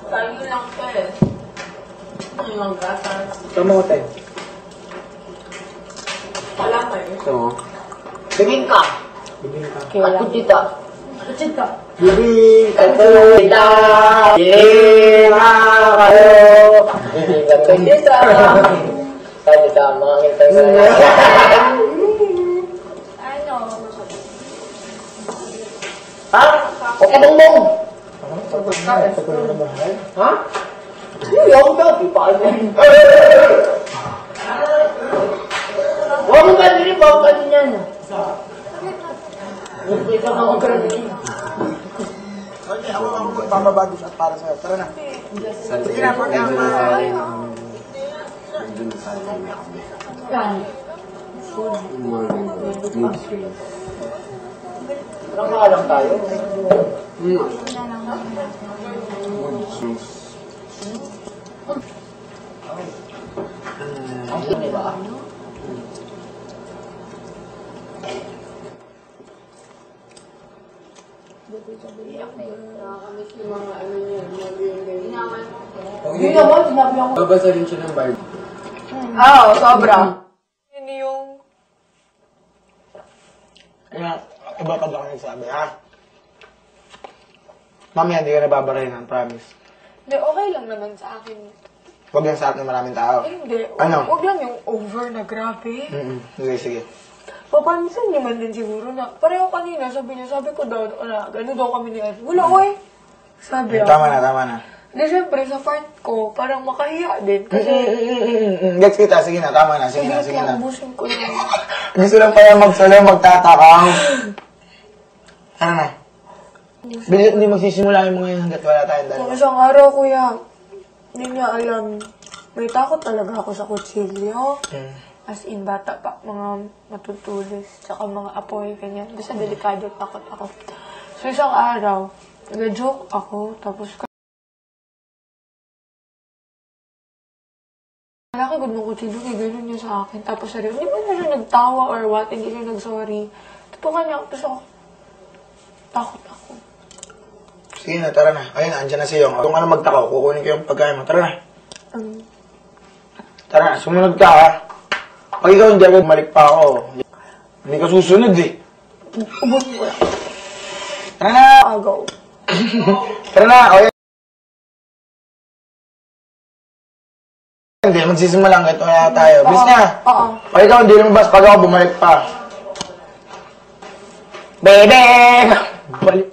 Tayo lang ka eh. Ang gatas. Tama ko tayo. Wala ka eh. Ito mo. Bibing ka. Bibing ka. At kutita. Kachita. Bibing ka tuwida. Lima kayo. Bibing ka tuwida. Tayo tama. Ano? Ha? O kabongbong. Ha? Hindi ako dati pa. Huwag mo ganyan, huwag mo ganyan. Hindi ka ako ganyan. Okay, ako ang pamabado siya para sa'yo. Tara na. Sige na, pag ang Naka lang tayo. Ang hindi ba? Nakakamiss yung mga ano niya. Inaman mo. Hindi naman, sinabi ako. babasa rin siya ng Bible. Oo, sobra. Yun yung... Kaya, iba pa ba ako nagsabi, ha? Mamaya, hindi ka nababarahin, promise. Hindi, okay lang naman sa akin. Huwag lang sa akin ng maraming tao. Hindi. Ano? Huwag lang yung over na grabe. Sige, sige. Papansin niyo man din siguro na, pareho kanina, sabi ko daw, gano'n daw kami ni Ed. Wala, oy! Sabi ako. Tama na, tama na. Di syempre, sa part ko, parang makahiya din. Kasi, Gets kita, sige na, tama na, sige na, sige na. ubusin ko na. Gusto lang pala magsalo, magtatakaw. Ano na? Hindi magsisimula yung mga yun hanggat wala tayong Kung dalawa. isang araw, kuya, hindi niya alam, may takot talaga ako sa kutsilyo. As in, bata pa, mga matutulis, tsaka mga apoy, ganyan. Basta delikado, takot ako. So, isang araw, nag-joke ako, tapos malaki gud mo kutsilyo, kaya gano'n niya sa akin. Tapos sabi, hindi ba na siya nagtawa or what, hindi siya nag-sorry. Tutukan niya, tapos ako, takot ako. Sige na, tara na. Ayun, andyan na si Yong. Kung ano magtakaw, kukunin ko yung pagkain mo. Tara na. Tara na, sumunod ka, ha? Pag ikaw hindi agad, malik pa ako. Hindi ka susunod, eh. Ubusin ko lang. Tara na! Agaw. Tara na, o yan. Hindi, magsisimula hanggat wala tayo. Bis na! Oo. Pag ikaw hindi lumabas, pag ako bumalik pa. Bebe! Balik.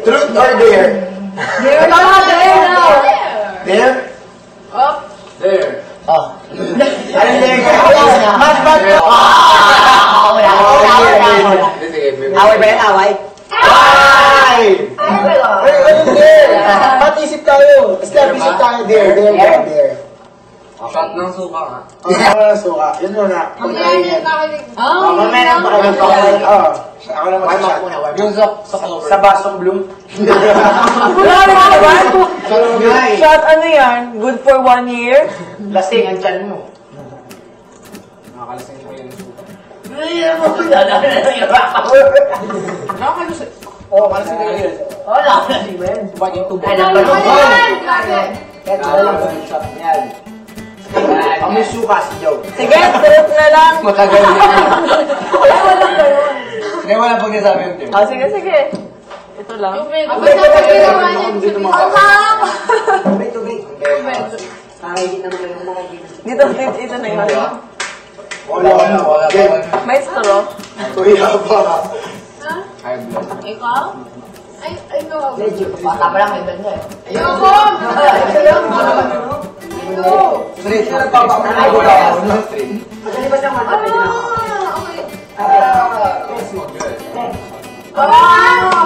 Truth or dare? There na, there na. Dare? Up. Dare. Oh. Ano dare ka? Mas ba't? Wala. Away ba yan? Away? Ay! Ay, ano dare? Ba't isip tayo? Step, isip tayo. Dare, dare, dare, dare. Shot ng suka nga. Wala suka. Yun muna. Mamaya yung kakilig. Mamaya na pakinig. Ako na Warm up mag-shot. muna, warm up. Yung sa basong bloom. Wala naman. Ay. Shot ano yan? Good for 1 year? Lasing ang tiyan mo. Oo, kasi ganyan. Wala ka na si Ben. Bakit tubo? Ay, Ano yan? Grabe. Kaya wala lang sa shot niyan. Amoy suka si Joe. Sige, sarap na lang. Matagal yun. Walang ganun. Hindi, wala pag nasabi yung team. Sige, sige. Ito lang. Abay sa pagkinawa niya. Dito mo Ang hang! Tubig, tubig. Nakikita mo lang yung mga Dito, ito na yun. Wala pa. May straw. Kuya pa. Ha? High blood. Ikaw? Ay, no. Medyo, bata pa lang may ganda eh. Ayoko! Ayoko! Straight. Nagpapakalago ka. Straight. Magaling ba siyang Ah, matapit na ako? okay.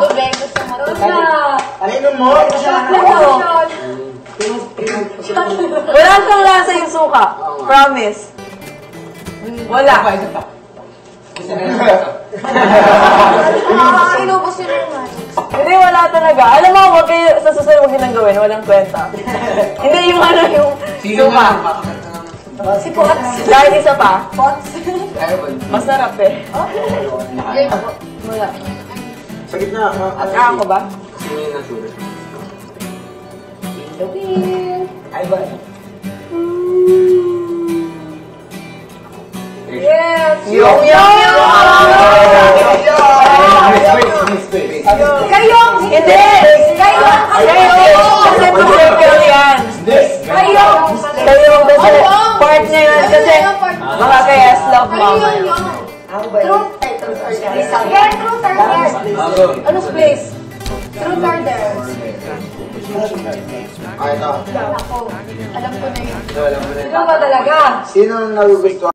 Tubig, gusto mo tubig. Inom mo. Wala kang lasa yung suka. Promise. Wala. Inubos yun naman. Hindi, wala talaga. Alam mo, wag kayo sa susunod wag nilang gawin. Walang kwenta. Hindi yung ano, yung suka. Si Pots. Dahil isa pa. Pots. Masarap eh. Wala. Sa gitna. At ako ba? Ay ba? Yes! Yung Kayong! Hindi! Kayong! Kasi circle yan. Kayong! Kayong kasi part niya yun. Kasi mga kaya love mama yun. Ako ba yun? Truth or dare? Yeah, truth or dare? Anong place? Truth or dare? Ay, ito. Ako. Alam ko na yun. Wala mo na. Ikaw ba talaga? Sino ang nagugustuhan?